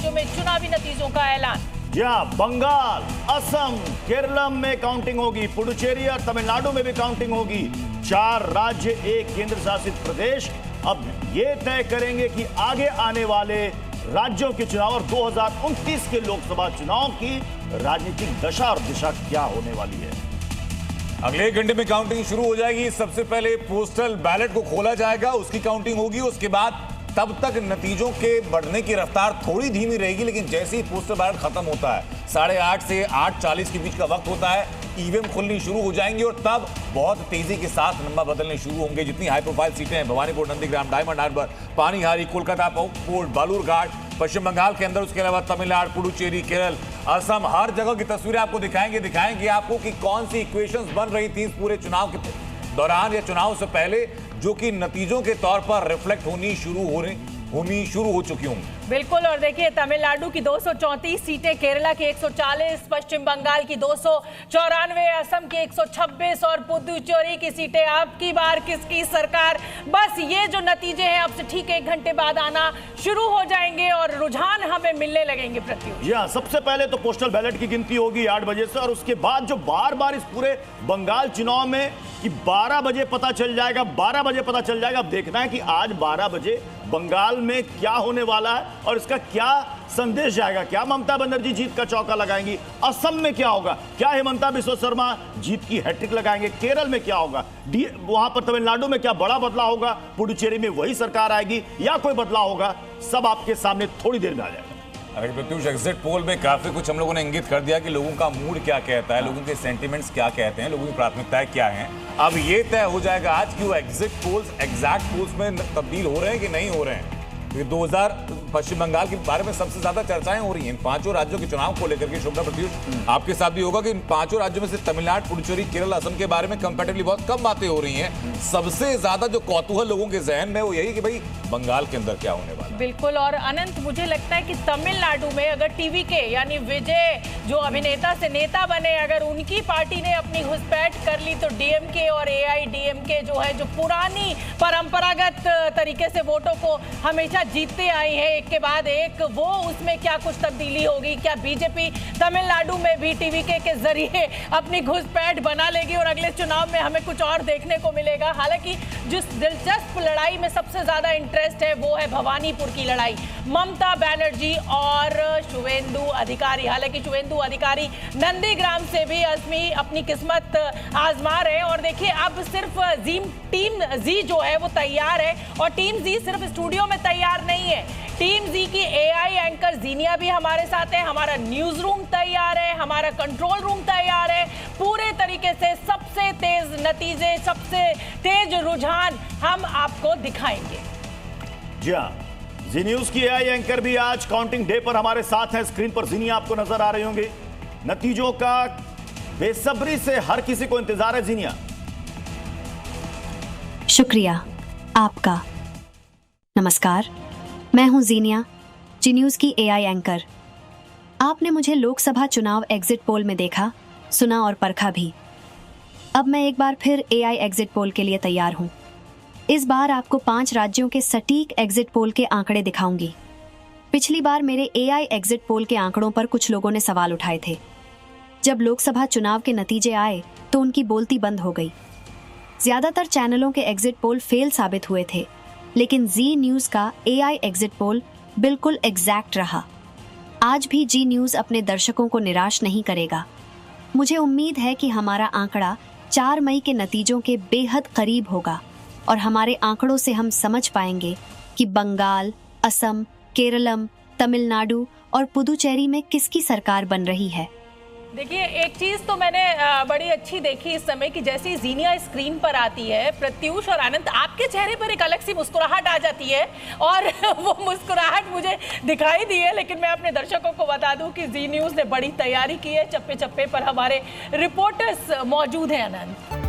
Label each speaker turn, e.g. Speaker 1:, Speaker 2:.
Speaker 1: राज्यों में चुनावी नतीजों का ऐलान।
Speaker 2: जहां बंगाल, असम, केरलम में काउंटिंग होगी, पुडुचेरी और तमिलनाडु में भी काउंटिंग होगी। 4 राज्य, 1 केंद्र शासित प्रदेश अब ये तय करेंगे कि आगे आने वाले राज्यों के चुनाव और 2029 के लोकसभा चुनाव की राजनीतिक दशा और दिशा क्या होने वाली है।
Speaker 3: अगले 1 घंटे में काउंटिंग शुरू हो जाएगी। सबसे पहले पोस्टल बैलेट को खोला जाएगा, उसकी काउंटिंग होगी। उसके बाद तब तक नतीजों के बढ़ने की रफ्तार थोड़ी धीमी रहेगी, लेकिन जैसे ही पोस्टल बैलेट खत्म होता है 8:30 से 8:40 के बीच का वक्त होता है, ईवीएम खुलनी शुरू हो जाएंगी और तब बहुत तेजी के साथ नंबर बदलने शुरू होंगे। जितनी हाई प्रोफाइल सीटें हैं, भवानीपुर, नंदीग्राम, डायमंड हार्बर, पानीहारी, कोलकाता पोर्ट, बालूरघाट, पश्चिम बंगाल के अंदर, उसके अलावा तमिलनाडु, पुडुचेरी, केरल, असम, हर जगह की तस्वीरें आपको दिखाएंगे आपको कि कौन सी इक्वेशंस बन रही थी इस पूरे चुनाव के दौरान या चुनाव से पहले, जो कि नतीजों के तौर पर रिफ्लेक्ट होनी शुरू हो चुकी होंगी।
Speaker 1: बिल्कुल। और देखिए, तमिलनाडु की 234 सीटें, केरला की 140, पश्चिम बंगाल की 294, असम की 126 और पुदुचेरी की सीटें। अब की बार किसकी सरकार? बस ये जो नतीजे हैं अब से ठीक 1 घंटे बाद आना शुरू हो जाएंगे और रुझान हमें मिलने लगेंगे। प्रत्युष,
Speaker 2: हाँ, सबसे पहले तो पोस्टल बैलेट की गिनती होगी 8 बजे से, और उसके बाद जो बार इस पूरे बंगाल चुनाव में कि 12 बजे पता चल जाएगा, 12 बजे पता चल जाएगा। अब देखना है कि आज 12 बजे बंगाल में क्या होने वाला है और इसका क्या संदेश जाएगा। क्या ममता बनर्जी जीत का चौका लगाएंगी? असम में क्या होगा? क्या हेमंता बिस्वा शर्मा जीत की हैट्रिक लगाएंगे? केरल में क्या होगा? वहां पर तमिलनाडु में क्या बड़ा बदलाव होगा? पुडुचेरी में वही सरकार आएगी या कोई बदलाव होगा? सब आपके सामने थोड़ी देर में आ जाएगा।
Speaker 3: अरे प्रत्युष, एग्जिट पोल में काफी कुछ हम लोगों ने इंगित कर दिया कि लोगों का मूड क्या कहता है, लोगों के सेंटिमेंट्स क्या कहते हैं, लोगों की प्राथमिकताएं क्या हैं। अब ये तय हो जाएगा आज कि वो एग्जिट पोल्स एग्जैक्ट पोल्स में तब्दील हो रहे हैं कि नहीं हो रहे हैं। 2000 पश्चिम बंगाल के बारे में सबसे ज्यादा चर्चाएं हो रही हैं इन 5 राज्यों के चुनाव को लेकर के। शुभ्रा, प्रत्युष, आपके साथ भी होगा कि इन 5 राज्यों में से तमिलनाडु, पुडुचेरी, केरल, असम के बारे में कंपैरेटिवली बहुत कम बातें हो रही हैं। सबसे ज्यादा जो कौतूहल लोगों के जहन में वो यही कि भाई बंगाल के अंदर क्या होने वाला है।
Speaker 1: बिल्कुल। और अनंत, मुझे लगता है कि तमिलनाडु में अगर टीवी के यानी विजय जो अभिनेता से नेता बने, अगर उनकी पार्टी ने अपनी घुसपैठ कर ली तो डीएमके और एआईडीएमके जो है, जो पुरानी परंपरागत तरीके से वोटों को हमेशा जीतते आई है एक के बाद एक, वो उसमें क्या कुछ तब्दीली होगी? क्या बीजेपी तमिलनाडु में भी टीवीके के जरिए अपनी घुसपैठ बना लेगी और अगले चुनाव में हमें कुछ और देखने को मिलेगा? हालांकि जिस दिलचस्प लड़ाई में सबसे ज्यादा इंटरेस्ट है वो है भवानीपुर की लड़ाई, ममता बनर्जी और शुवेंदु अधिकारी। हालांकि शुवेंदु अधिकारी नंदीग्राम से भी अपनी किस्मत आजमा रहे हैं। और देखिए, अब सिर्फ टीम जी जो है वो तैयार है, और टीम जी सिर्फ स्टूडियो में तैयार नहीं है। टीम जी की एआई एंकर जीनिया भी हमारे साथ है, हमारा न्यूज रूम तैयार है, हमारा कंट्रोल रूम तैयार है। पूरे तरीके से सबसे तेज नतीजे, सबसे तेज रुझान हम आपको दिखाएंगे।
Speaker 2: जी हाँ, जी न्यूज की एआई एंकर भी आज काउंटिंग डे पर हमारे साथ हैं। स्क्रीन पर जीनिया आपको नजर आ रहे होंगे। नतीजों का बेसब्री से हर किसी को इंतजार है। जीनिया,
Speaker 4: शुक्रिया आपका। नमस्कार, मैं हूं जीनिया, जी न्यूज की एआई एंकर। आपने मुझे लोकसभा चुनाव एग्जिट पोल में देखा, सुना और परखा भी। अब मैं एक बार फिर एआई एग्जिट पोल के लिए तैयार हूं। इस बार आपको 5 राज्यों के सटीक एग्जिट पोल के आंकड़े दिखाऊंगी। पिछली बार मेरे एआई एग्जिट पोल के आंकड़ों पर कुछ लोगों ने सवाल उठाए थे। जब लोकसभा चुनाव के नतीजे आए तो उनकी बोलती बंद हो गई। ज्यादातर चैनलों के एग्जिट पोल फेल साबित हुए थे, लेकिन जी न्यूज का एआई एग्जिट पोल बिल्कुल एग्जैक्ट रहा। आज भी जी न्यूज अपने दर्शकों को निराश नहीं करेगा। मुझे उम्मीद है कि हमारा आंकड़ा 4 मई के नतीजों के बेहद करीब होगा और हमारे आंकड़ों से हम समझ पाएंगे कि बंगाल, असम, केरलम, तमिलनाडु और पुदुचेरी में किसकी सरकार बन रही है।
Speaker 1: देखिए, एक चीज तो मैंने बड़ी अच्छी देखी इस समय कि जैसे ही जीनिया स्क्रीन पर आती है, प्रत्युष और अनंत, आपके चेहरे पर एक अलग सी मुस्कुराहट आ जाती है और वो मुस्कुराहट मुझे दिखाई दी है। लेकिन मैं अपने दर्शकों को बता दूं कि जी न्यूज ने बड़ी तैयारी की है। चप्पे चप्पे पर हमारे रिपोर्टर्स मौजूद हैं। अनंत,